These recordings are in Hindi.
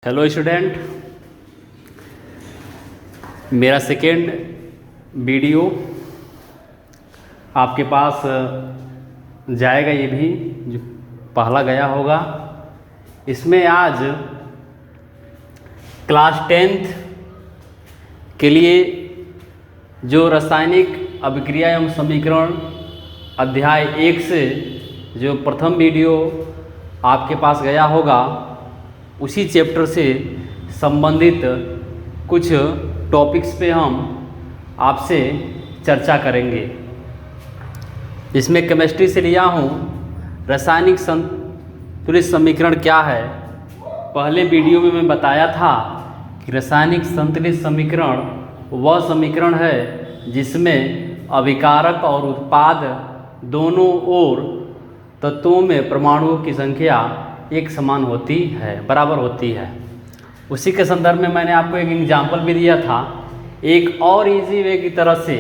हेलो स्टूडेंट, मेरा सेकेंड वीडियो आपके पास जाएगा। ये भी जो पहला गया होगा, इसमें आज क्लास 10th के लिए जो रासायनिक अभिक्रिया एवं समीकरण अध्याय 1 से जो प्रथम वीडियो आपके पास गया होगा, उसी चैप्टर से संबंधित कुछ टॉपिक्स पे हम आपसे चर्चा करेंगे। इसमें केमिस्ट्री से लिया हूँ रासायनिक संतुलित समीकरण क्या है। पहले वीडियो में मैं बताया था कि रासायनिक संतुलित समीकरण वह समीकरण है जिसमें अभिकारक और उत्पाद दोनों ओर तत्वों में परमाणुओं की संख्या एक समान होती है, बराबर होती है। उसी के संदर्भ में मैंने आपको एक एग्जाम्पल भी दिया था। एक और इजी वे की तरह से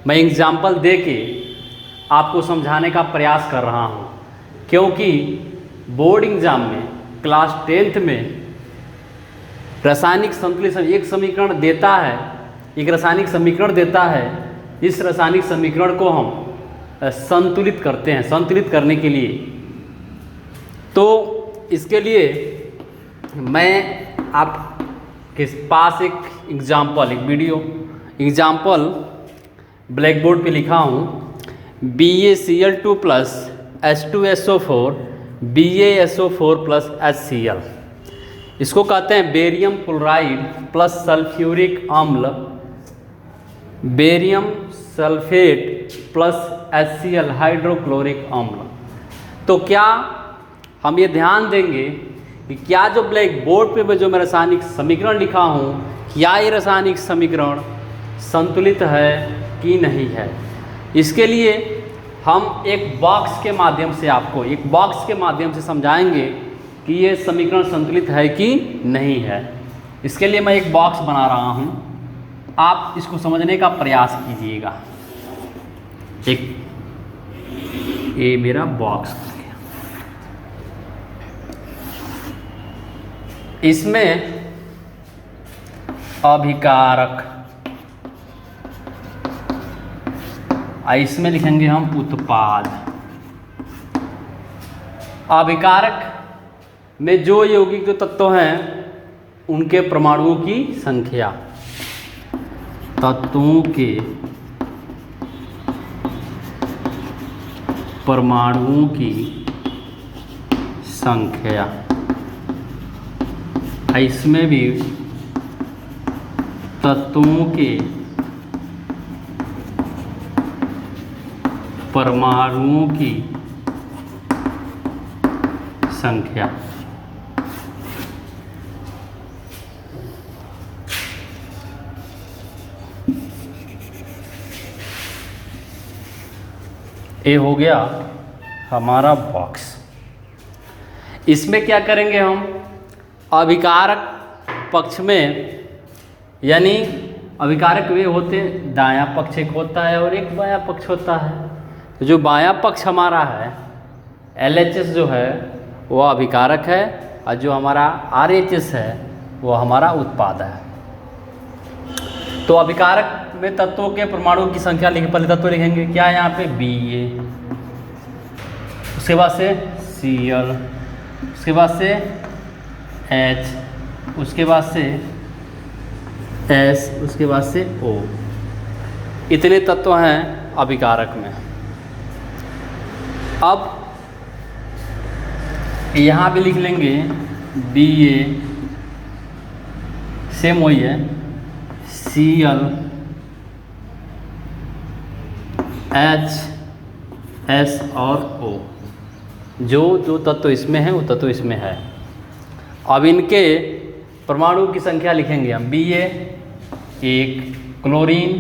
मैं एग्जाम्पल दे के आपको समझाने का प्रयास कर रहा हूँ, क्योंकि बोर्ड एग्जाम में क्लास 10th में रासायनिक संतुलित एक समीकरण देता है, एक रासायनिक समीकरण देता है। इस रासायनिक समीकरण को हम संतुलित करते हैं। संतुलित करने के लिए तो इसके लिए मैं आपके पास एक एग्जाम्पल, एक वीडियो एग्जाम्पल ब्लैक बोर्ड पे लिखा हूँ। BaCl2 plus H2SO4 BaSO4 plus HCl, इसको कहते हैं बेरियम क्लोराइड प्लस सल्फ्यूरिक अम्ल, barium sulphate plus HCl hydrochloric अम्ल। तो क्या हम ये ध्यान देंगे कि क्या जो ब्लैक बोर्ड पे मैं जो मैं रासायनिक समीकरण लिखा हूँ, क्या ये रासायनिक समीकरण संतुलित है कि नहीं है। इसके लिए हम एक बॉक्स के माध्यम से आपको एक बॉक्स के माध्यम से समझाएंगे कि ये समीकरण संतुलित है कि नहीं है। इसके लिए मैं एक बॉक्स बना रहा हूँ, आप इसको समझने का प्रयास कीजिएगा। एक ये मेरा बॉक्स, इसमें अभिकारक, इसमें लिखेंगे हम उत्पाद। अभिकारक में जो यौगिक जो तत्व हैं उनके परमाणुओं की संख्या, तत्वों के परमाणुओं की संख्या। इसमें भी तत्वों के परमाणुओं की संख्या। ये हो गया हमारा बॉक्स। इसमें क्या करेंगे हम, अभिकारक पक्ष में, यानी अभिकारक वे होते हैं, दायां पक्ष एक होता है और एक बायां पक्ष होता है। तो जो बायां पक्ष हमारा है LHS जो है वो अभिकारक है, और जो हमारा RHS है वो हमारा उत्पाद है। तो अभिकारक में तत्वों के परमाणुओं की संख्या लिखें। पहले तत्व लिखेंगे क्या, यहाँ पे Ba, उसके बाद से Cl, उसके बाद से H, उसके बाद से S, उसके बाद से O। इतने तत्व हैं अभिकारक में। अब यहाँ भी लिख लेंगे Ba, सेम वही है, Cl, H, S और O। जो तत्व इसमें है वो तत्व इसमें है। अब इनके परमाणु की संख्या लिखेंगे हम। Ba 1, chlorine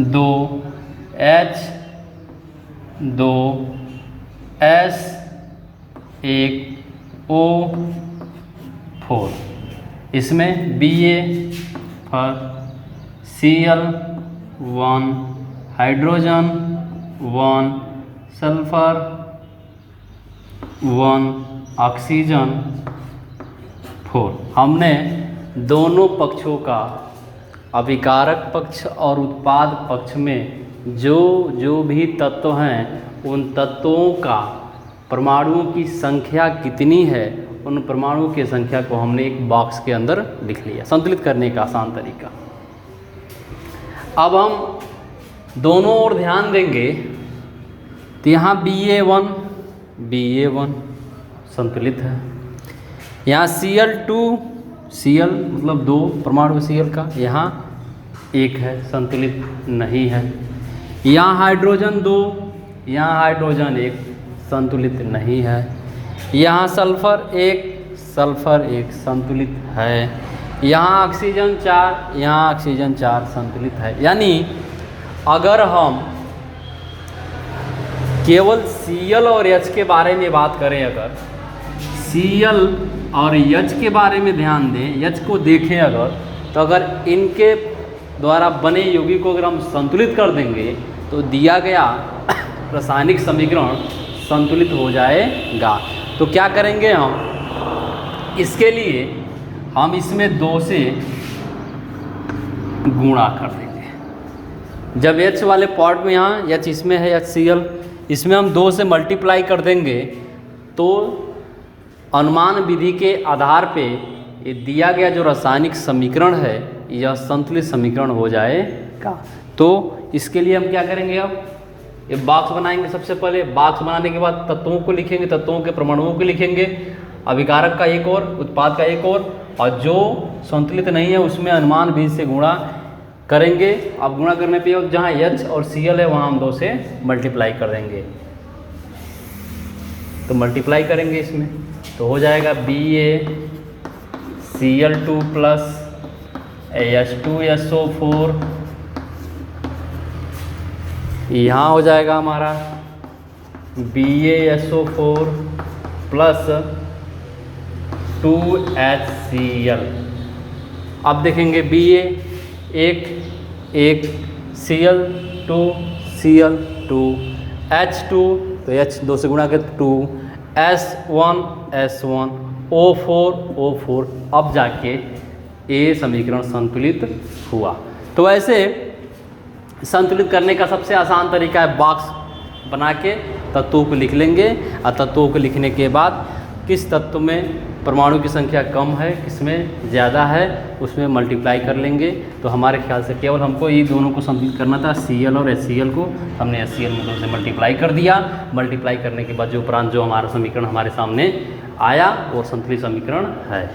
2, H 2, S 1, O 4। इसमें Ba पर Cl 1, हाइड्रोजन 1, सल्फर 1, ऑक्सीजन 4। हमने दोनों पक्षों का, अभिकारक पक्ष और उत्पाद पक्ष में जो भी तत्व हैं उन तत्वों का परमाणुओं की संख्या कितनी है, उन परमाणुओं की संख्या को हमने एक बॉक्स के अंदर लिख लिया। संतुलित करने का आसान तरीका। अब हम दोनों ओर ध्यान देंगे तो यहाँ Ba1 संतुलित है, यहाँ Cl2 Cl मतलब 2 परमाणु Cl का, यहाँ 1 है, संतुलित नहीं है। यहाँ हाइड्रोजन 2, यहाँ हाइड्रोजन 1, संतुलित नहीं है। यहाँ सल्फर 1 संतुलित है। यहाँ ऑक्सीजन 4, यहाँ ऑक्सीजन 4 संतुलित है। यानी अगर हम केवल Cl और H के बारे में बात करें, अगर Cl और H के बारे में ध्यान दें, H को देखें अगर, तो अगर इनके द्वारा बने यौगिक को अगर हम संतुलित कर देंगे तो दिया गया रासायनिक समीकरण संतुलित हो जाएगा। तो क्या करेंगे हम, इसके लिए हम इसमें 2 से गुणा कर देंगे। जब H वाले पॉट में, यहाँ H इसमें है HCl, इसमें हम 2 से मल्टीप्लाई कर देंगे तो अनुमान विधि के आधार पे ये दिया गया जो रासायनिक समीकरण है यह संतुलित समीकरण हो जाएगा। तो इसके लिए हम क्या करेंगे, अब ये बॉक्स बनाएंगे। सबसे पहले बॉक्स बनाने के बाद तत्वों को लिखेंगे, तत्वों के परमाणुओं को लिखेंगे, अभिकारक का एक और, उत्पाद का एक और जो संतुलित नहीं है उसमें अनुमान विधि से गुणा करेंगे। अब गुणा करने पे जहाँ H और Cl है वहाँ हम 2 से मल्टीप्लाई कर देंगे। तो मल्टीप्लाई करेंगे इसमें तो हो जाएगा BaCl2 प्लस H2SO4, यहाँ हो जाएगा हमारा BaSO4 प्लस 2HCl। अब देखेंगे Ba 1 Cl2 H2, तो H 2 से गुणा कर 2, S1 O4, अब जाके ये समीकरण संतुलित हुआ। तो ऐसे संतुलित करने का सबसे आसान तरीका है बॉक्स बना के तत्वों को लिख लेंगे, और तत्वों को लिखने के बाद किस तत्व में परमाणु की संख्या कम है, किसमें ज़्यादा है, उसमें मल्टीप्लाई कर लेंगे। तो हमारे ख्याल से केवल हमको ये दोनों को संतुलित करना था, Cl और HCl को। हमने HCl में 2 से मल्टीप्लाई कर दिया। मल्टीप्लाई करने के बाद जो उपरांत जो हमारा समीकरण हमारे सामने आया वो संतुलित समीकरण है।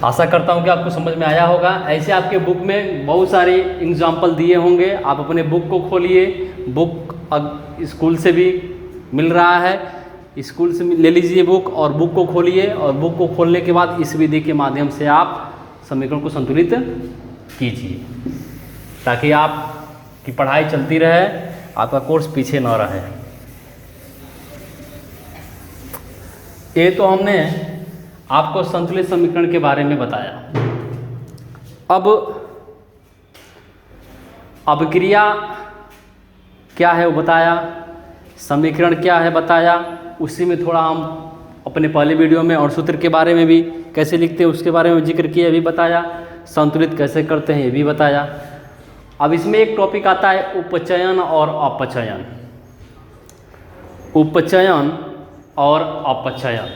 आशा करता हूँ कि आपको समझ में आया होगा। ऐसे आपके बुक में बहुत सारे एग्जाम्पल दिए होंगे, आप अपने बुक को खोलिए। बुक स्कूल से भी मिल रहा है, स्कूल से ले लीजिए बुक और बुक को खोलिए, और बुक को खोलने के बाद इस विधि के माध्यम से आप समीकरण को संतुलित कीजिए, ताकि आपकी पढ़ाई चलती रहे, आपका कोर्स पीछे न रहे। ये तो हमने आपको संतुलित समीकरण के बारे में बताया। अब अभिक्रिया क्या है वो बताया, समीकरण क्या है बताया, उसी में थोड़ा हम अपने पहले वीडियो में और सूत्र के बारे में भी कैसे लिखते हैं उसके बारे में जिक्र किया, ये भी बताया। संतुलित कैसे करते हैं ये भी बताया। अब इसमें एक टॉपिक आता है उपचयन और अपचयन। उपचयन और अपचयन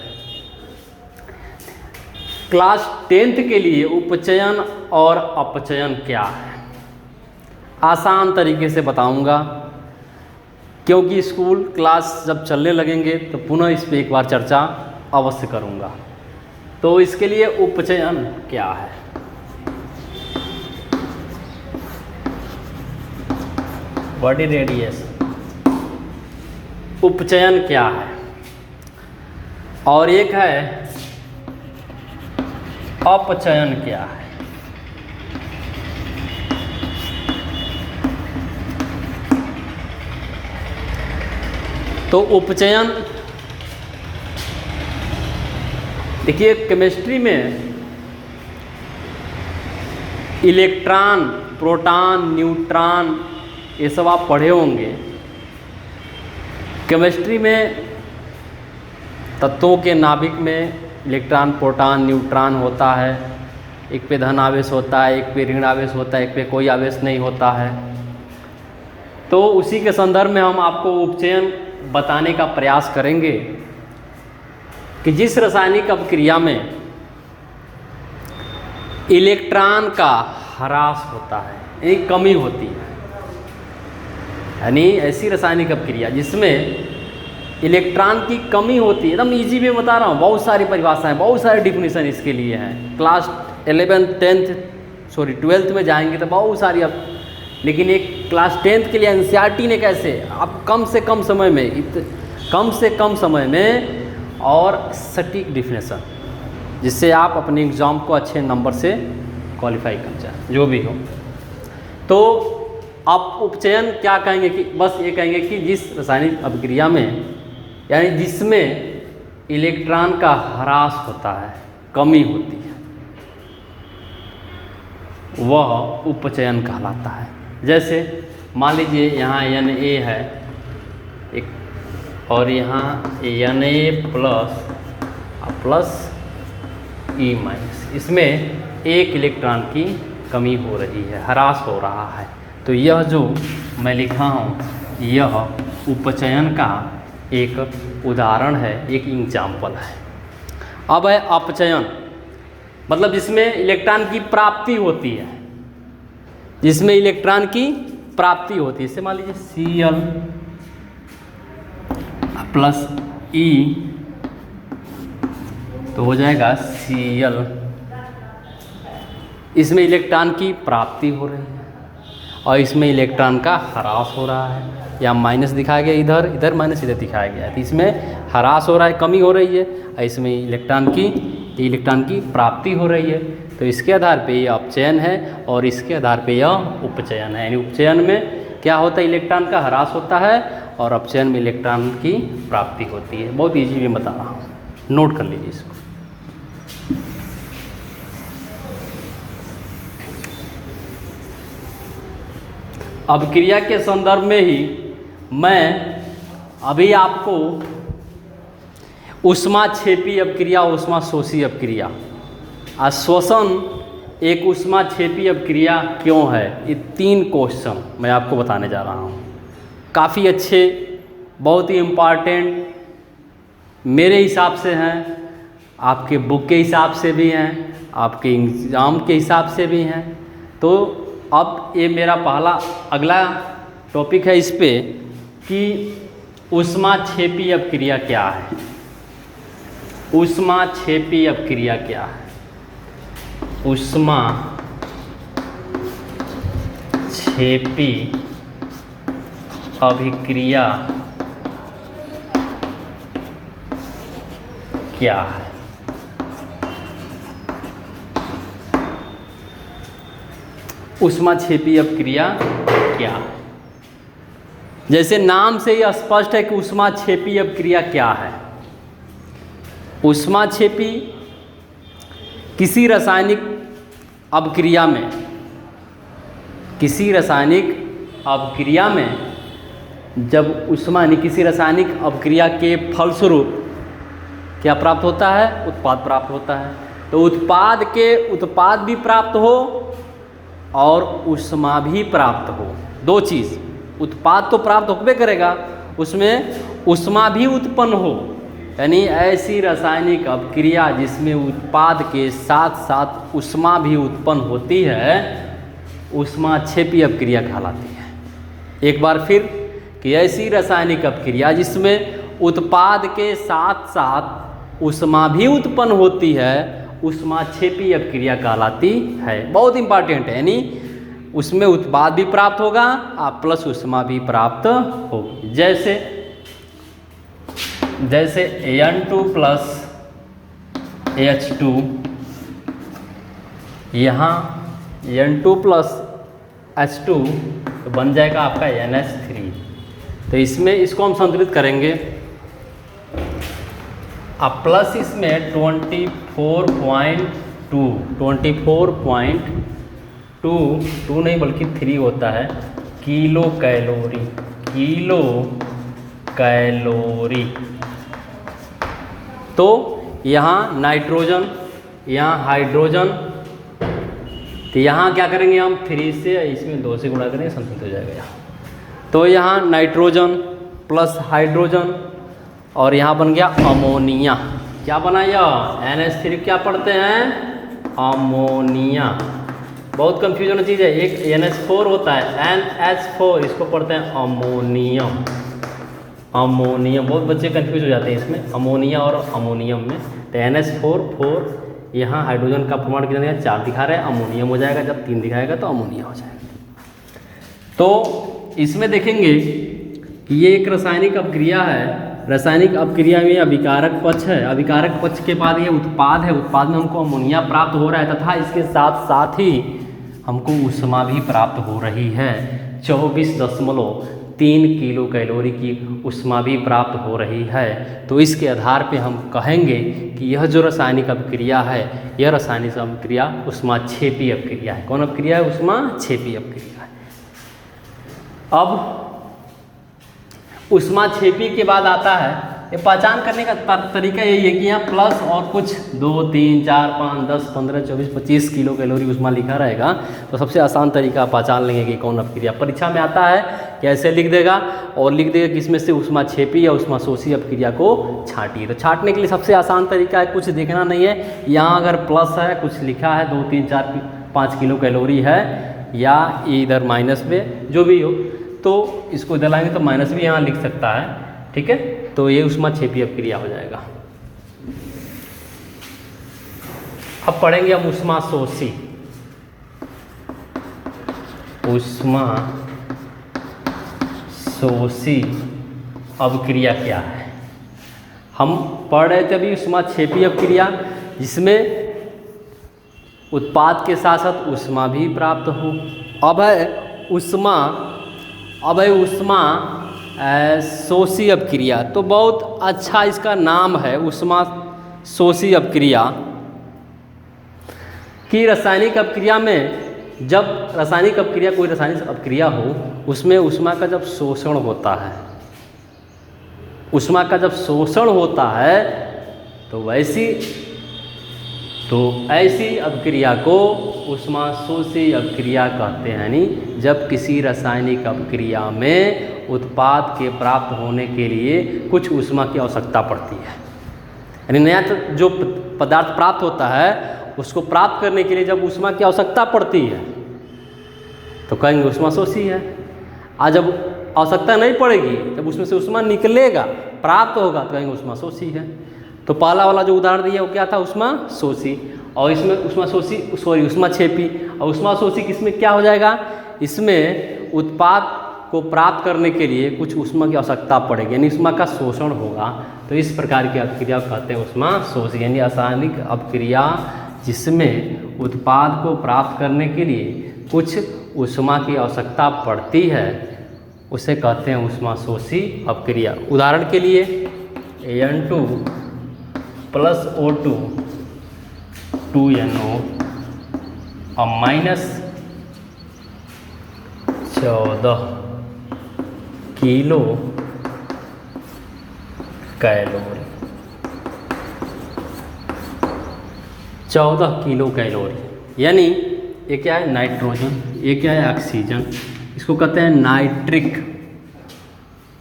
क्लास 10th के लिए उपचयन और अपचयन क्या है आसान तरीके से बताऊंगा, क्योंकि स्कूल क्लास जब चलने लगेंगे तो पुनः इस पर एक बार चर्चा अवश्य करूंगा। तो इसके लिए उपचयन क्या है, बॉडी रेडिएशन, उपचयन क्या है, और एक है अपचयन क्या है। तो उपचयन देखिए, केमिस्ट्री में इलेक्ट्रॉन, प्रोटॉन, न्यूट्रॉन ये सब आप पढ़े होंगे। केमिस्ट्री में तत्वों के नाभिक में इलेक्ट्रॉन, प्रोटॉन, न्यूट्रॉन होता है। एक पे धन आवेश होता है, एक पे ऋण आवेश होता है, एक पे कोई आवेश नहीं होता है। तो उसी के संदर्भ में हम आपको उपचयन बताने का प्रयास करेंगे कि जिस रासायनिक अपक्रिया में इलेक्ट्रॉन का ह्रास होता है, एक कमी होती है, यानी ऐसी रासायनिक अपक्रिया जिसमें इलेक्ट्रॉन की कमी होती है, एकदम इजी में बता रहा हूँ, बहुत सारी परिभाषाएं, बहुत सारे डिफिनीशन इसके लिए हैं। क्लास 12th में जाएंगे तो बहुत सारी, अब लेकिन एक क्लास 10th के लिए एनसीईआरटी ने कैसे आप कम से कम समय में और सटीक डिफिनेशन, जिससे आप अपने एग्ज़ाम को अच्छे नंबर से क्वालिफाई कर जाए, जो भी हो। तो आप उपचयन क्या कहेंगे कि बस ये कहेंगे कि जिस रासायनिक अभिक्रिया में, यानी जिसमें इलेक्ट्रॉन का ह्रास होता है, कमी होती है, वह उपचयन कहलाता है। जैसे मान लीजिए यहाँ Na है एक, और यहाँ Na प्लस E माइनस, इसमें एक इलेक्ट्रॉन की कमी हो रही है, ह्रास हो रहा है। तो यह जो मैं लिखा हूँ, यह उपचयन का एक उदाहरण है, एक एग्जाम्पल है। अब है अपचयन, मतलब जिसमें इलेक्ट्रॉन की प्राप्ति होती है, जिसमें इलेक्ट्रॉन की प्राप्ति होती है। जैसे मान लीजिए Cl प्लस E, तो हो जाएगा Cl, इसमें इलेक्ट्रॉन की प्राप्ति हो रही है और इसमें इलेक्ट्रॉन का ह्रास हो रहा है, या माइनस दिखाया गया, इधर माइनस, इधर दिखाया गया है। तो इसमें ह्रास हो रहा है, कमी हो रही है, और इसमें इलेक्ट्रॉन की प्राप्ति हो रही है। तो इसके आधार पे यह अपचयन है और इसके आधार पे यह उपचयन है। यानी उपचयन में क्या होता है, इलेक्ट्रॉन का ह्रास होता है, और अपचयन में इलेक्ट्रॉन की प्राप्ति होती है। बहुत ईजी में बता रहा हूँ, नोट कर लीजिए इसको। अपक्रिया के संदर्भ में ही मैं अभी आपको ऊष्माक्षेपी अपक्रिया, ऊष्माशोषी अपक्रिया, श्वसन एक ऊष्माक्षेपी अपक्रिया क्यों है, ये 3 क्वेश्चन मैं आपको बताने जा रहा हूँ। काफ़ी अच्छे, बहुत ही इम्पॉर्टेंट मेरे हिसाब से हैं, आपके बुक के हिसाब से भी हैं, आपके एग्ज़ाम के हिसाब से भी हैं। तो अब ये मेरा अगला टॉपिक है इस पे कि ऊष्माक्षेपी अपक्रिया क्या है। ऊष्माक्षेपी अपक्रिया क्या है, ऊष्माक्षेपी अभिक्रिया क्या है। ऊष्माक्षेपी अपक्रिया क्या है, जैसे नाम से ही स्पष्ट है कि ऊष्माक्षेपी अपक्रिया क्या है। ऊष्माक्षेपी किसी रासायनिक अपक्रिया में जब ऊष्मा यानी किसी रासायनिक अपक्रिया के फलस्वरूप क्या प्राप्त होता है, उत्पाद प्राप्त होता है। तो उत्पाद भी प्राप्त हो और ऊष्मा भी प्राप्त हो, 2 चीज़। उत्पाद तो प्राप्त होबे करेगा, उसमें ऊष्मा भी उत्पन्न हो, यानी ऐसी रासायनिक अपक्रिया जिसमें उत्पाद के साथ साथ ऊष्मा भी उत्पन्न होती है, ऊष्माक्षेपी अपक्रिया कहलाती है। एक बार फिर कि ऐसी रासायनिक अपक्रिया जिसमें उत्पाद के साथ साथ ऊष्मा भी उत्पन्न होती है, ऊष्माक्षेपी अपक्रिया कहलाती है। बहुत इंपॉर्टेंट है, यानी उसमें उत्पाद भी प्राप्त होगा और प्लस ऊष्मा भी प्राप्त होगी। जैसे N2 प्लस H2, यहाँ N2 प्लस H2 तो बन जाएगा आपका NH3। तो इसमें इसको हम संतुलित करेंगे, अब प्लस इसमें 24.2 नहीं बल्कि 3 होता है किलो कैलोरी। तो यहाँ नाइट्रोजन, यहाँ हाइड्रोजन, तो यहाँ क्या करेंगे हम 3 से इसमें 2 से गुणा करेंगे, संतुलित हो जाएगा यहाँ। तो यहाँ नाइट्रोजन प्लस हाइड्रोजन और यहाँ बन गया अमोनिया। क्या बना यह NH3 क्या पढ़ते हैं, अमोनिया। बहुत कंफ्यूजन चीज़ है, एक NH4 होता है NH4, इसको पढ़ते हैं अमोनियम। अमोनियम बहुत बच्चे कंफ्यूज हो जाते हैं इसमें, अमोनिया और अमोनियम में। तो NH4 यहाँ हाइड्रोजन का प्रमाण कितना दिखा, 4 दिखा रहा है, अमोनियम हो जाएगा, जब 3 दिखाएगा तो अमोनिया हो जाएगा। तो इसमें देखेंगे कि ये एक रासायनिक अपक्रिया है। रासायनिक अपक्रिया में अभिकारक पक्ष है, अभिकारक पक्ष के बाद ये उत्पाद है, उत्पाद में हमको अमोनिया प्राप्त हो रहा है तथा इसके साथ साथ ही हमको ऊष्मा भी प्राप्त हो रही है। 24.3 किलो कैलोरी की ऊष्मा भी प्राप्त हो रही है। तो इसके आधार पे हम कहेंगे कि यह जो रासायनिक अपक्रिया है, यह रासायनिक अपक्रिया ऊष्माक्षेपी अपक्रिया है। कौन अपक्रिया है, ऊष्माक्षेपी अपक्रिया है। अब ऊष्माक्षेपी के बाद आता है, ये पहचान करने का तरीका यही है कि यहाँ प्लस और कुछ 2, 3, 4, 5, 10, 15, 24, 25 किलो कैलोरी ऊष्मा लिखा रहेगा। तो सबसे आसान तरीका पहचान लेंगे कि कौन अपक्रिया। परीक्षा में आता है कि ऐसे लिख देगा और लिख देगा कि इसमें से ऊष्माक्षेपी या ऊष्माशोषी अपक्रिया को छांटिए। तो छांटने के लिए सबसे आसान तरीका है, कुछ देखना नहीं है, यहाँ अगर प्लस है, कुछ लिखा है 2, 3, 4, 5 किलो कैलोरी है, या इधर माइनस में जो भी हो, तो इसको इधर लाएंगे तो माइनस भी यहाँ लिख सकता है, ठीक है। तो ये ऊष्माक्षेपी अपक्रिया हो जाएगा। अब पढ़ेंगे हम ऊष्माशोषी। ऊष्माशोषी अपक्रिया क्या है। हम पढ़ रहे थे अभी ऊष्माक्षेपी अपक्रिया, जिसमें उत्पाद के साथ साथ ऊष्मा भी प्राप्त हो। अब है ऊष्माशोषी अपक्रिया। तो बहुत अच्छा इसका नाम है, ऊष्माशोषी अपक्रिया। कि रासायनिक अपक्रिया में, जब रासायनिक अपक्रिया, कोई रासायनिक अपक्रिया हो, उसमें ऊष्मा का जब शोषण होता है, ऊष्मा का जब शोषण होता है तो ऐसी अपक्रिया को ऊष्माशोषी अपक्रिया कहते हैं। यानी जब किसी रासायनिक अपक्रिया में उत्पाद के प्राप्त होने के लिए कुछ ऊष्मा की आवश्यकता पड़ती है, यानी नया जो पदार्थ प्राप्त होता है उसको प्राप्त करने के लिए जब ऊष्मा की आवश्यकता पड़ती है तो कहेंगे ऊष्माशोषी है। आज जब आवश्यकता नहीं पड़ेगी, जब उसमें से ऊष्मा निकलेगा, प्राप्त होगा, तो कहेंगे ऊष्माशोषी है। तो पहला वाला जो उदाहरण दिया वो क्या था, ऊष्माशोषी। और इसमें ऊष्माक्षेपी। और ऊष्माशोषी किसमें क्या हो जाएगा, इसमें उत्पाद को प्राप्त करने के लिए कुछ ऊष्मा की आवश्यकता पड़ेगी, यानी ऊष्मा का शोषण होगा। तो इस प्रकार की अपक्रिया को कहते हैं ऊष्माशोषी, यानी रासायनिक अपक्रिया जिसमें उत्पाद को प्राप्त करने के लिए कुछ ऊष्मा की आवश्यकता पड़ती है, उसे कहते हैं ऊष्माशोषी अपक्रिया। उदाहरण के लिए N2 + O2 2NO और -14 किलो कैलोरी, 14 किलो कैलोरी। यानी ये क्या है, नाइट्रोजन, ये क्या है, ऑक्सीजन। इसको कहते हैं नाइट्रिक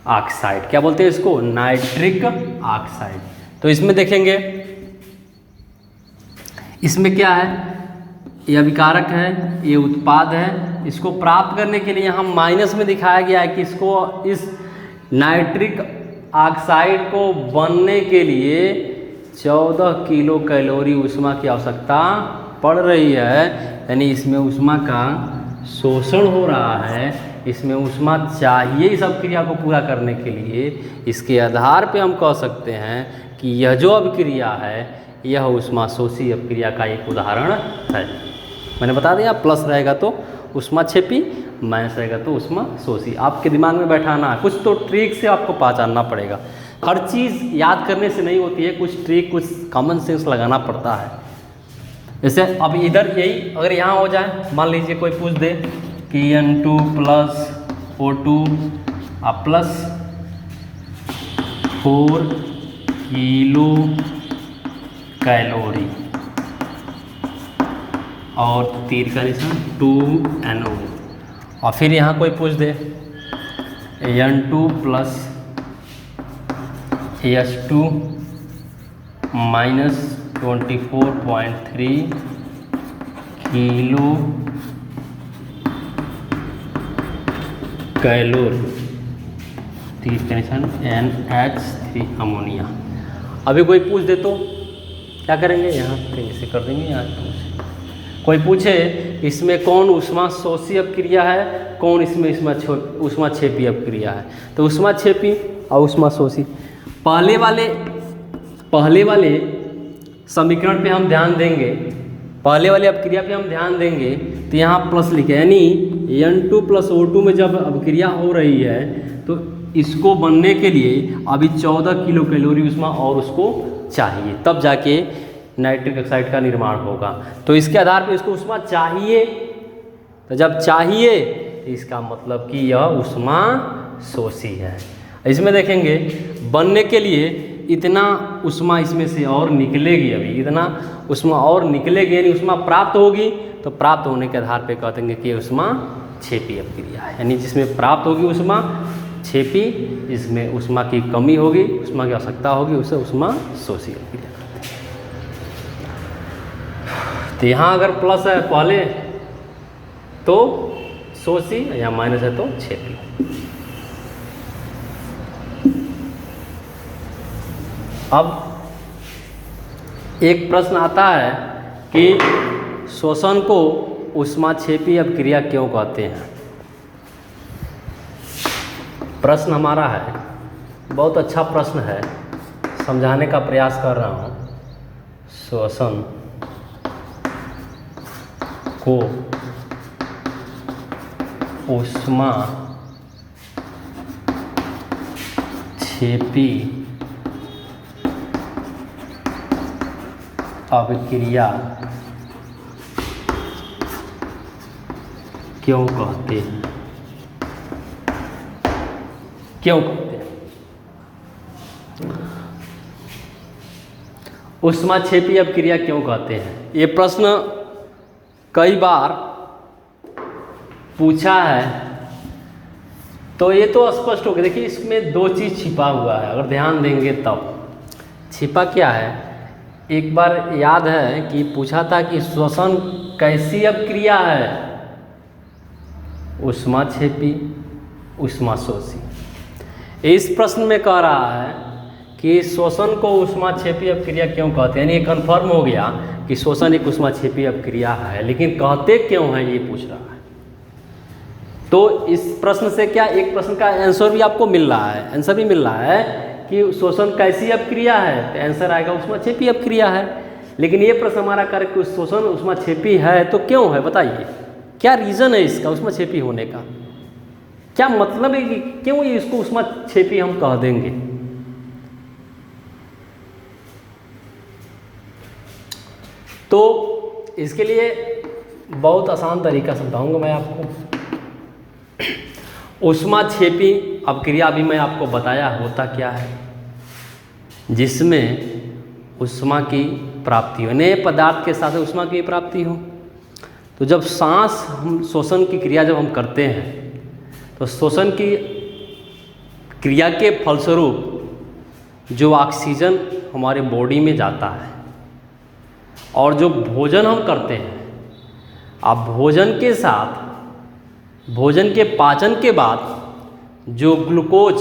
ऑक्साइड। क्या बोलते हैं इसको, नाइट्रिक ऑक्साइड। तो इसमें देखेंगे, इसमें क्या है, ये अभिकारक है, ये उत्पाद है। इसको प्राप्त करने के लिए यहाँ माइनस में दिखाया गया है कि इसको, इस नाइट्रिक ऑक्साइड को बनने के लिए 14 किलो कैलोरी ऊष्मा की आवश्यकता पड़ रही है। यानी इसमें ऊष्मा का शोषण हो रहा है, इसमें ऊष्मा चाहिए इस अपक्रिया को पूरा करने के लिए। इसके आधार पे हम कह सकते हैं कि यह जो अपक्रिया है यह ऊष्माशोषी अपक्रिया का एक उदाहरण है। मैंने बता दिया, प्लस रहेगा तो ऊष्माक्षेपी, माइनस रहेगा तो ऊष्माशोषी। आपके दिमाग में बैठाना, कुछ तो ट्रिक से आपको पहचानना पड़ेगा। हर चीज़ याद करने से नहीं होती है, कुछ ट्रिक, कुछ कॉमन सेंस लगाना पड़ता है। जैसे अब इधर यही अगर यहाँ हो जाए, मान लीजिए कोई पूछ दे कि N2 + O2 + 4 किलो कैलोरी और तीर का निशान 2NO। और फिर यहाँ कोई पूछ दे N2 plus H2 minus 24.3 kilo calorie, तीर का निशान NH3 अमोनिया। अभी कोई पूछ दे तो क्या करेंगे, यहाँ से कर देंगे। यहाँ कोई पूछे इसमें कौन ऊष्माशोषी अपक्रिया है, कौन इसमें ऊष्माक्षेपी अपक्रिया है, तो ऊष्माक्षेपी और ऊष्माशोषी। पहले वाले समीकरण पे हम ध्यान देंगे, पहले वाले अपक्रिया पे हम ध्यान देंगे तो यहाँ प्लस लिखे, यानी N2 प्लस O2 में जब अपक्रिया हो रही है तो इसको बनने के लिए अभी 14 किलो कैलोरी ऊष्मा और उसको चाहिए, तब जाके नाइट्रिक ऑक्साइड का निर्माण होगा। तो इसके आधार पर इसको ऊष्मा चाहिए, तो जब चाहिए तो इसका मतलब कि यह ऊष्माशोषी है। इसमें देखेंगे बनने के लिए इतना ऊष्मा इसमें से और निकलेगी, अभी इतना ऊष्मा और निकलेगी, यानी ऊष्मा प्राप्त होगी, तो प्राप्त होने के आधार पे कहते हैं कि ऊष्माक्षेपी अपक्रिया है। यानी जिसमें प्राप्त होगी ऊष्माक्षेपी, जिसमें ऊष्मा की कमी होगी, ऊष्मा की आवश्यकता होगी, उसे ऊष्माशोषी अपक्रिया कहते हैं। तो यहाँ अगर प्लस है पहले तो शोषी, या माइनस है तो क्षेपी। अब एक प्रश्न आता है कि शोषण को ऊष्माक्षेपी अपक्रिया क्यों कहते हैं। प्रश्न हमारा है, बहुत अच्छा प्रश्न है, समझाने का प्रयास कर रहा हूँ। शोषण को ऊष्माक्षेपी अपक्रिया क्यों कहते हैं, क्यों कहते हैं। ऊष्माक्षेपी अपक्रिया क्यों कहते हैं, ये प्रश्न कई बार पूछा है। तो ये तो स्पष्ट हो गया, देखिए इसमें दो चीज़ छिपा हुआ है, अगर ध्यान देंगे तब। छिपा क्या है, एक बार याद है कि पूछा था कि श्वसन कैसी अपक्रिया है, ऊष्माक्षेपी ऊष्माशोषी। इस प्रश्न में कह रहा है कि श्वसन को ऊष्माक्षेपी अपक्रिया क्यों कहते हैं, यानी कन्फर्म हो गया कि श्वसन एक ऊष्माक्षेपी अपक्रिया है, लेकिन कहते क्यों है ये पूछ रहा है। तो इस प्रश्न से क्या, एक प्रश्न का आंसर भी आपको मिल रहा है, आंसर भी मिल रहा है कि शोषण कैसी अपक्रिया है, तो आंसर आएगा ऊष्माक्षेपी अपक्रिया है। लेकिन ये प्रश्न हमारा कर कि शोषण ऊष्माक्षेपी है तो क्यों है, बताइए क्या रीज़न है इसका ऊष्माक्षेपी होने का, क्या मतलब है कि क्यों ये इसको ऊष्माक्षेपी हम कह देंगे। तो इसके लिए बहुत आसान तरीका समझाऊंगा मैं आपको। ऊष्माक्षेपी अपक्रिया भी मैं आपको बताया होता क्या है, जिसमें ऊष्मा की प्राप्ति हो, नए पदार्थ के साथ ऊष्मा की प्राप्ति हो। तो जब सांस हम श्वसन की क्रिया जब हम करते हैं तो श्वसन की क्रिया के फलस्वरूप जो ऑक्सीजन हमारे बॉडी में जाता है और जो भोजन हम करते हैं, अब भोजन के साथ भोजन के पाचन के बाद जो ग्लूकोज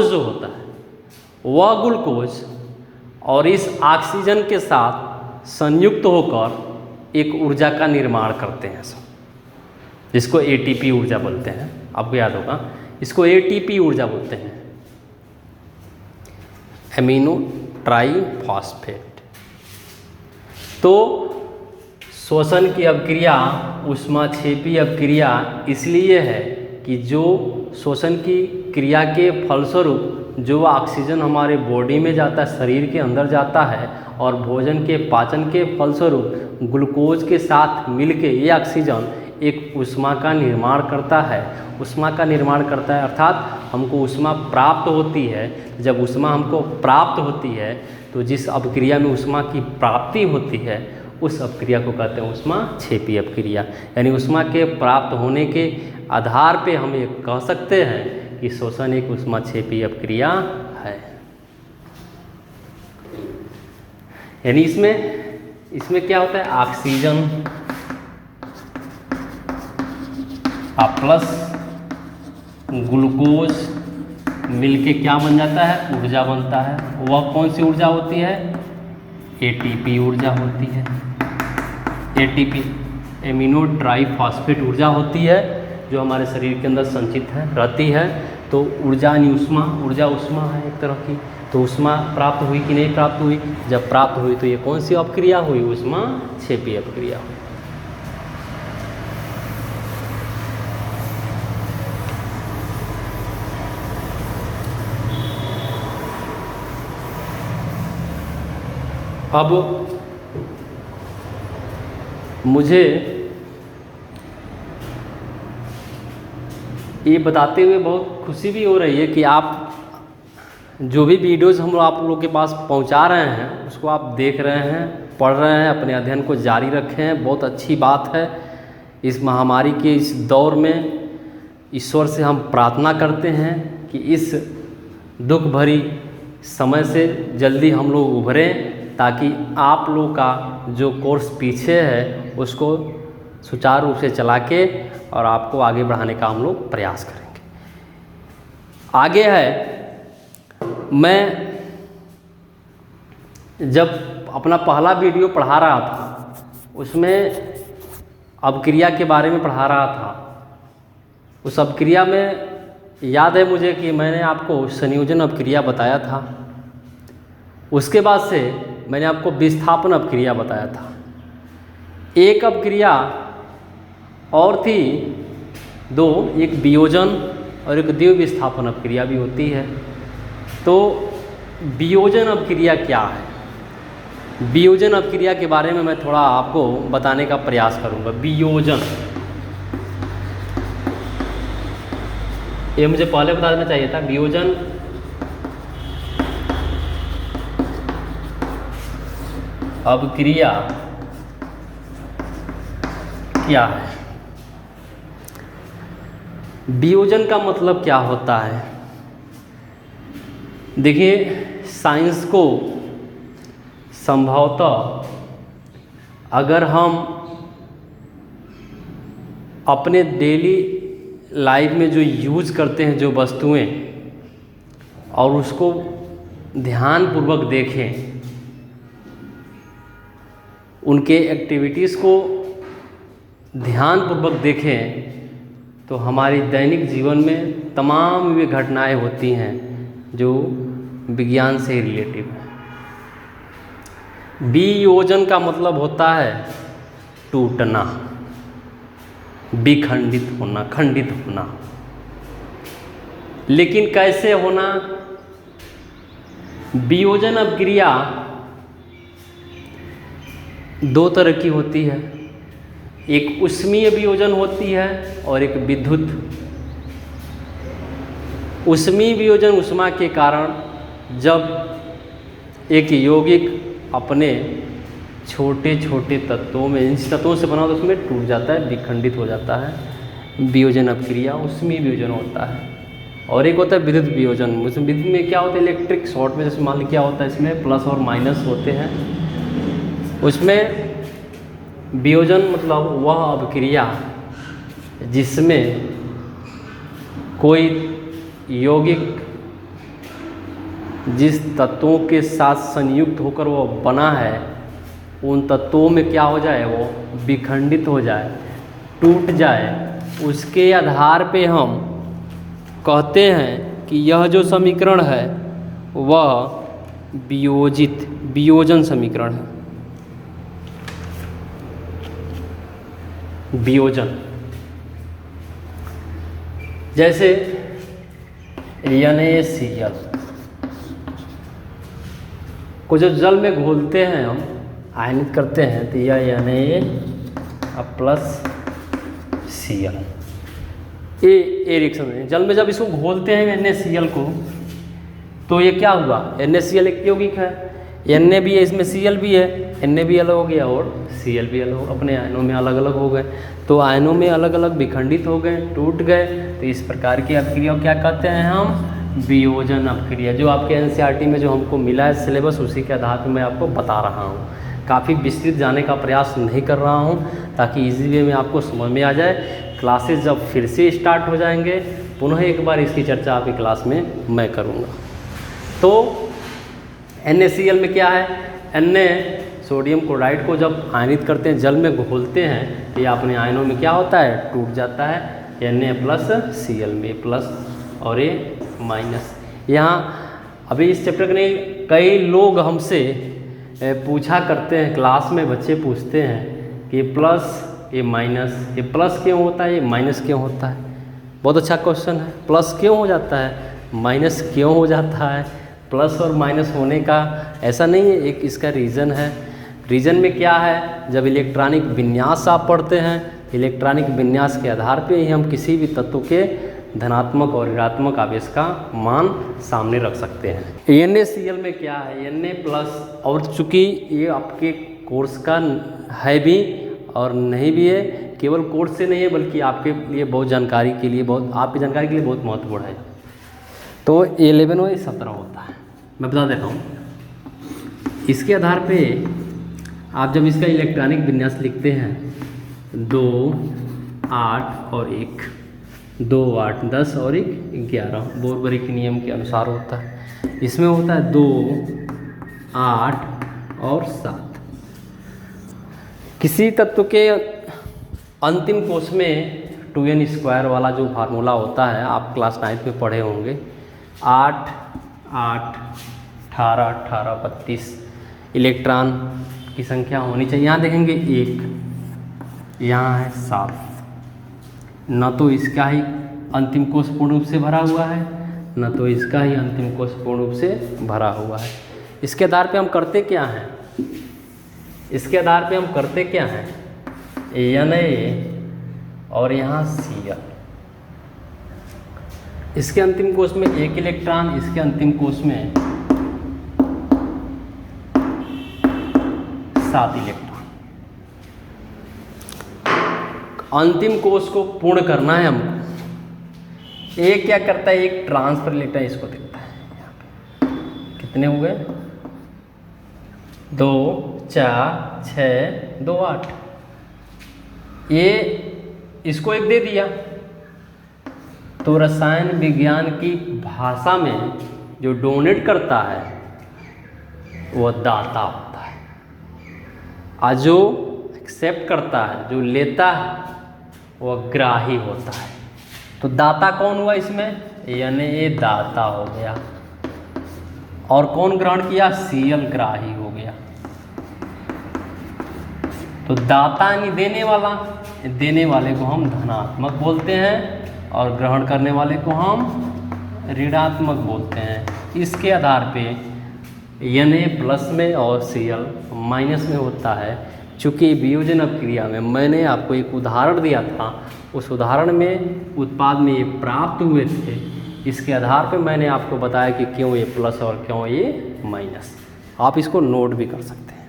जो होता है वह ग्लूकोज और इस ऑक्सीजन के साथ संयुक्त होकर एक ऊर्जा का निर्माण करते हैं, जिसको एटीपी ऊर्जा बोलते हैं। आपको याद होगा इसको एटीपी ऊर्जा बोलते हैं, एमिनो ट्राईफॉस्फेट। तो श्वसन की अपक्रिया ऊष्माक्षेपी अपक्रिया इसलिए है कि जो श्वसन की क्रिया के फलस्वरूप जो ऑक्सीजन हमारे बॉडी में जाता है, शरीर के अंदर जाता है, और भोजन के पाचन के फलस्वरूप ग्लूकोज के साथ मिलके ये ऑक्सीजन एक ऊष्मा का निर्माण करता है। ऊष्मा का निर्माण करता है अर्थात हमको ऊष्मा प्राप्त होती है। जब ऊष्मा हमको प्राप्त होती है तो जिस अपक्रिया में ऊष्मा की प्राप्ति होती है उस अपक्रिया को कहते हैं ऊष्माक्षेपी अपक्रिया। यानी ऊष्मा के प्राप्त होने के आधार पे हम ये कह सकते हैं कि शोषण एक ऊष्माक्षेपी अपक्रिया है। यानी इसमें क्या होता है, ऑक्सीजन प्लस ग्लूकोज मिलके क्या बन जाता है, ऊर्जा बनता है। वह कौन सी ऊर्जा होती है, एटीपी ऊर्जा होती है। एटीपी एमिनो ट्राइफॉस्फेट ऊर्जा होती है जो हमारे शरीर के अंदर संचित है रहती है। तो ऊर्जा यानी ऊर्जा उष्मा है एक तरह की। तो ऊष्मा प्राप्त हुई कि नहीं प्राप्त हुई, जब प्राप्त हुई तो ये कौन सी अपक्रिया हुई, ऊष्माक्षेपी अपक्रिया हुई। अब मुझे ये बताते हुए बहुत खुशी भी हो रही है कि आप जो भी वीडियोज़ हम आप लोगों के पास पहुंचा रहे हैं उसको आप देख रहे हैं, पढ़ रहे हैं, अपने अध्ययन को जारी रखें। बहुत अच्छी बात है। इस महामारी के इस दौर में ईश्वर से हम प्रार्थना करते हैं कि इस दुख भरी समय से जल्दी हम लोग उभरें, ताकि आप लोग का जो कोर्स पीछे है उसको सुचारू रूप से चला के और आपको आगे बढ़ाने का हम लोग प्रयास करेंगे। आगे है, मैं जब अपना पहला वीडियो पढ़ा रहा था उसमें अपक्रिया के बारे में पढ़ा रहा था। उस अपक्रिया में याद है मुझे कि मैंने आपको संयोजन अपक्रिया बताया था। उसके बाद से मैंने आपको विस्थापन अपक्रिया बताया था। एक अपक्रिया और थी दो, एक वियोजन और एक द्वितीय विस्थापन अपक्रिया भी होती है। तो वियोजन अपक्रिया क्या है, वियोजन अपक्रिया के बारे में मैं थोड़ा आपको बताने का प्रयास करूंगा। वियोजन, ये मुझे पहले बता देना चाहिए था। वियोजन अपक्रिया क्या है? वियोजन का मतलब क्या होता है? देखिए, साइंस को संभवतः अगर हम अपने डेली लाइफ में जो यूज करते हैं जो वस्तुएं, और उसको ध्यानपूर्वक देखें, उनके एक्टिविटीज़ को ध्यानपूर्वक देखें, तो हमारी दैनिक जीवन में तमाम वे घटनाएं होती हैं जो विज्ञान से रिलेटिव है। वियोजन का मतलब होता है टूटना, विखंडित होना, खंडित होना। लेकिन कैसे होना? वियोजन अपक्रिया दो तरह की होती है। एक ऊष्मीय वियोजन होती है और एक विद्युत। ऊष्मीय वियोजन ऊष्मा के कारण जब एक यौगिक अपने छोटे छोटे तत्वों में, इन तत्वों से बना होता है, उसमें टूट जाता है, विखंडित हो जाता है। वियोजन अपक्रिया ऊष्मीय वियोजन होता है। और एक होता है विद्युत वियोजन। उसमें विद्युत में क्या होता है, इलेक्ट्रिक शॉर्ट में जैसे मान लीजिए क्या होता है, इसमें प्लस और माइनस होते हैं। उसमें वियोजन मतलब वह अपक्रिया जिसमें कोई यौगिक जिस तत्वों के साथ संयुक्त होकर वो बना है, उन तत्वों में क्या हो जाए, वो विखंडित हो जाए, टूट जाए। उसके आधार पे हम कहते हैं कि यह जो समीकरण है वह वियोजन समीकरण है। वियोजन जैसे NaCl को जब जल में घोलते हैं, हम आयनित करते हैं, तो यह Na प्लस Cl, ये रिएक्शन है। जल में जब इसको घोलते हैं NaCl को, तो ये क्या हुआ, NaCl एक यौगिक है। Na भी है, इसमें Cl भी है, Na भी अलग हो गया और Cl भी अलग हो, अपने आयनों में अलग अलग हो गए। तो आयनों में अलग अलग विखंडित हो गए, टूट गए। तो इस प्रकार की अपक्रिया क्या कहते हैं हम? वियोजन अपक्रिया। जो आपके NCERT में जो हमको मिला है सिलेबस, उसी के आधार पर मैं आपको बता रहा हूँ। काफ़ी विस्तृत जाने का प्रयास नहीं कर रहा हूँ ताकि इजी वे में आपको समझ में आ जाए। क्लासेस जब फिर से स्टार्ट हो जाएंगे, पुनः एक बार इसकी चर्चा आपकी क्लास में मैं करूँगा। तो NaCl में क्या है? Na सोडियम क्लोराइड को जब आयनित करते हैं, जल में घोलते हैं, ये अपने आयनों में क्या होता है? टूट जाता है। Na प्लस Cl में प्लस और ये माइनस। यहाँ अभी इस चैप्टर के कई लोग हमसे पूछा करते हैं, क्लास में बच्चे पूछते हैं कि प्लस ये माइनस, ये प्लस क्यों होता है, ये माइनस क्यों होता है? बहुत अच्छा क्वेश्चन है। प्लस क्यों हो जाता है, माइनस क्यों हो जाता है? प्लस और माइनस होने का ऐसा नहीं है, एक इसका रीज़न है। रीज़न में क्या है? जब इलेक्ट्रॉनिक विन्यास आप पढ़ते हैं, इलेक्ट्रॉनिक विन्यास के आधार पे ही हम किसी भी तत्व के धनात्मक और ऋणात्मक आवेश का मान सामने रख सकते हैं। NaCl में क्या है? Na प्लस, और चूँकि ये आपके कोर्स का है भी और नहीं भी है, केवल कोर्स से नहीं है बल्कि आपके लिए बहुत जानकारी के लिए, बहुत आपकी जानकारी के लिए बहुत महत्वपूर्ण है। तो 11 और 17 होता है, मैं बता देता हूँ। इसके आधार पे आप जब इसका इलेक्ट्रॉनिक विन्यास लिखते हैं, 2, 8 और 1, 2, 8, 10 और 1, 11 बोरबरी के नियम के अनुसार होता है। इसमें होता है 2, 8 और 7। किसी तत्व के अंतिम कोश में 2n² वाला जो फार्मूला होता है, आप क्लास 9 में पढ़े होंगे। 8, 8, 18, 18, 32 इलेक्ट्रॉन की संख्या होनी चाहिए। यहाँ देखेंगे 1, यहाँ है 7। न तो इसका ही अंतिम कोश पूर्ण रूप से भरा हुआ है, न तो इसका ही अंतिम कोश पूर्ण रूप से भरा हुआ है। इसके आधार पे हम करते क्या हैं? इसके आधार पे हम करते क्या हैं? Na और यहाँ Cl। इसके अंतिम कोश में 1 इलेक्ट्रॉन, इसके अंतिम कोश में 7 इलेक्ट्रॉन। अंतिम कोश को पूर्ण करना है हमको। एक क्या करता है? एक ट्रांसफर इलेक्ट्रॉन इसको देता है। यहाँ पे कितने हो गए? 2, 4, 6, 2, 8। ये इसको एक दे दिया। तो रसायन विज्ञान की भाषा में जो डोनेट करता है वह दाता होता है, और जो एक्सेप्ट करता है, जो लेता है, वह ग्राही होता है। तो दाता कौन हुआ इसमें? यानी ये दाता हो गया। और कौन ग्रहण किया? Cl ग्राही हो गया। तो दाता यानी देने वाला, देने वाले को हम धनात्मक बोलते हैं और ग्रहण करने वाले को हम ऋणात्मक बोलते हैं। इसके आधार पे Na प्लस में और Cl माइनस में होता है। चूँकि वियोजन अपक्रिया में मैंने आपको एक उदाहरण दिया था, उस उदाहरण में उत्पाद में ये प्राप्त हुए थे, इसके आधार पे मैंने आपको बताया कि क्यों ये प्लस और क्यों ये माइनस। आप इसको नोट भी कर सकते हैं।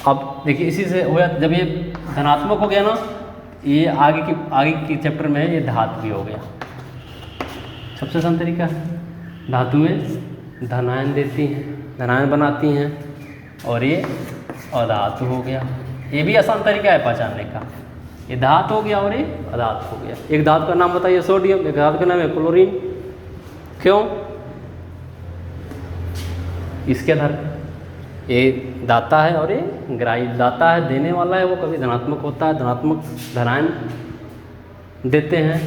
अब देखिए, इसी से हो जब ये धनात्मक हो गया ना, ये आगे की चैप्टर में ये धातु भी हो गया। सबसे आसान तरीका है, धातुएं धनायन देती हैं, धनायन बनाती हैं, और ये अधातु हो गया। ये भी आसान तरीका है पहचानने का। ये धातु हो गया और ये अधातु हो गया। एक धातु का नाम बताइए सोडियम, एक धातु का नाम है क्लोरीन। क्यों? इसके आधार पर ये दाता है और ये ग्राही। दाता है, देने वाला है, वो कभी धनात्मक होता है, धनात्मक धनायन देते हैं,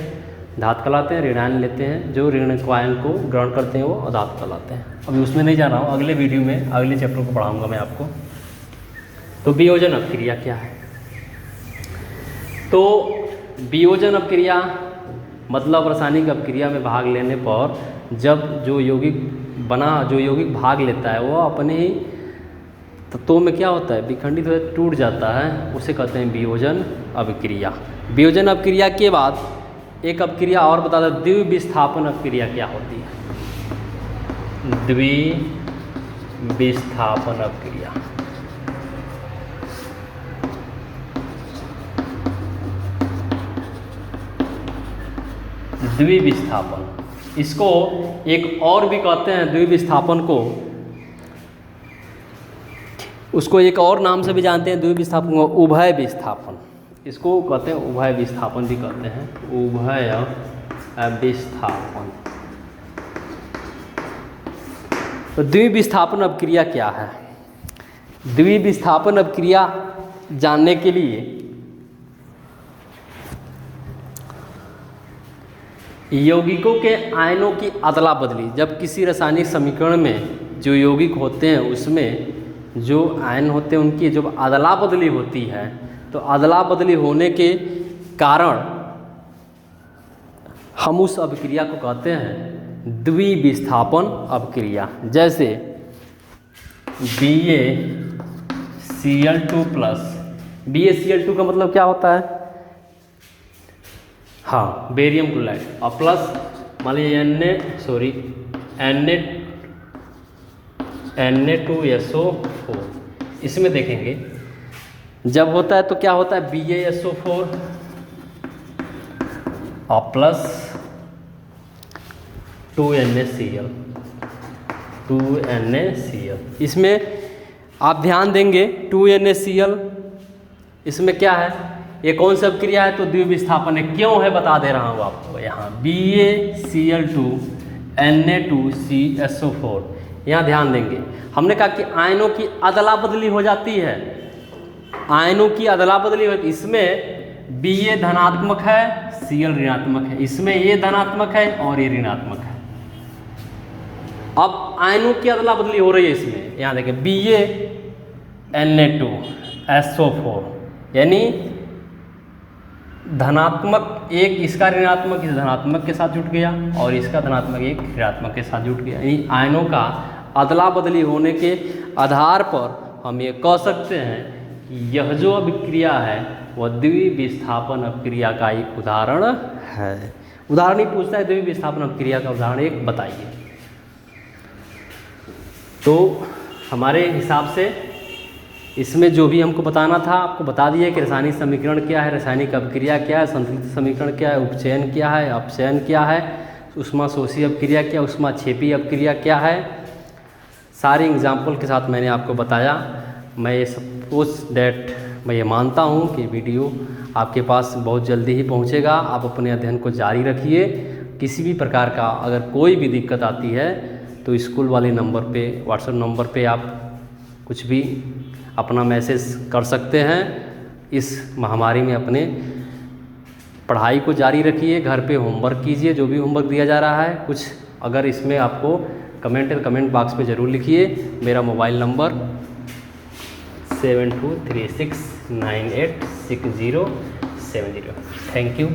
धातु कहलाते हैं, ऋणायन लेते हैं, जो ऋणिक को ग्रहण करते हैं वो अधातु कहलाते हैं। अभी उसमें नहीं जा रहा हूँ, अगले वीडियो में अगले चैप्टर को पढ़ाऊँगा मैं आपको। तो वियोजन अपक्रिया क्या है? तो वियोजन अपक्रिया मतलब रासायनिक अपक्रिया में भाग लेने पर जब जो यौगिक भाग लेता है वो अपने ही तत्वों में क्या होता है? विखंडित हो, टूट जाता है, उसे कहते हैं वियोजन अपक्रिया। वियोजन अपक्रिया के बाद एक अपक्रिया और बता दें, द्विविस्थापन अपक्रिया क्या होती है। द्विविस्थापन अपक्रिया। द्विविस्थापन, इसको एक और भी कहते हैं द्विविस्थापन को, उसको एक और नाम से भी जानते हैं द्विविस्थापन को, उभय विस्थापन। इसको कहते हैं उभय विस्थापन भी कहते हैं, उभय विस्थापन। तो द्विविस्थापन अपक्रिया क्या है? द्विविस्थापन अपक्रिया जानने के लिए यौगिकों के आयनों की अदला बदली, जब किसी रासायनिक समीकरण में जो यौगिक होते हैं उसमें जो आयन होते हैं उनकी जब अदला बदली होती है, तो अदला बदली होने के कारण हम उस अपक्रिया को कहते हैं द्विविस्थापन अपक्रिया। जैसे BaCl2 प्लस, BaCl2 का मतलब क्या होता है? हाँ, बेरियम क्लोराइड, और प्लस मान लीजिए Na2SO4। इसमें देखेंगे जब होता है तो क्या होता है, BaSO4 और प्लस 2NaCl। इसमें आप ध्यान देंगे 2NaCl, इसमें क्या है, ये कौन सी अपक्रिया है? तो द्विविस्थापन है। क्यों है बता दे रहा हूँ आपको। यहाँ BaCl2 Na2CSO4, यहाँ ध्यान देंगे, हमने कहा कि आयनों की अदला बदली हो जाती है, आयनों की अदला बदली होती। इसमें Ba धनात्मक है, Cl ऋणात्मक है, इसमें ये धनात्मक है और ये ऋणात्मक है। अब आयनों की अदला बदली हो रही है इसमें, यहाँ देखें BaNa2SO4, यानी धनात्मक एक इसका ऋणात्मक इस धनात्मक के साथ जुट गया और इसका धनात्मक एक ऋणात्मक के साथ जुट गया। यानी आयनों का अदला बदली होने के आधार पर हम ये कह सकते हैं कि यह जो अभिक्रिया है वह द्विविस्थापन अपक्रिया का एक उदाहरण है। उदाहरण ही पूछता है, द्विविस्थापन अपक्रिया का उदाहरण एक बताइए। तो हमारे हिसाब से इसमें जो भी हमको बताना था आपको बता दिया कि रासायनिक समीकरण क्या है, रासायनिक अपक्रिया क्या है, संतुलित समीकरण क्या है, उपचयन क्या है, अपचयन क्या है, ऊष्माशोषी अपक्रिया क्या, ऊष्माक्षेपी अपक्रिया क्या है, सारे एग्जाम्पल के साथ मैंने आपको बताया। मैं ये मैं ये मानता हूँ कि वीडियो आपके पास बहुत जल्दी ही पहुँचेगा। आप अपने अध्ययन को जारी रखिए। किसी भी प्रकार का अगर कोई भी दिक्कत आती है तो स्कूल वाले नंबर पे, व्हाट्सएप नंबर पे आप कुछ भी अपना मैसेज कर सकते हैं। इस महामारी में अपने पढ़ाई को जारी रखिए, घर पे होमवर्क कीजिए, जो भी होमवर्क दिया जा रहा है। कुछ अगर इसमें आपको कमेंट बॉक्स में ज़रूर लिखिए। मेरा मोबाइल नंबर 7236986070। Thank you.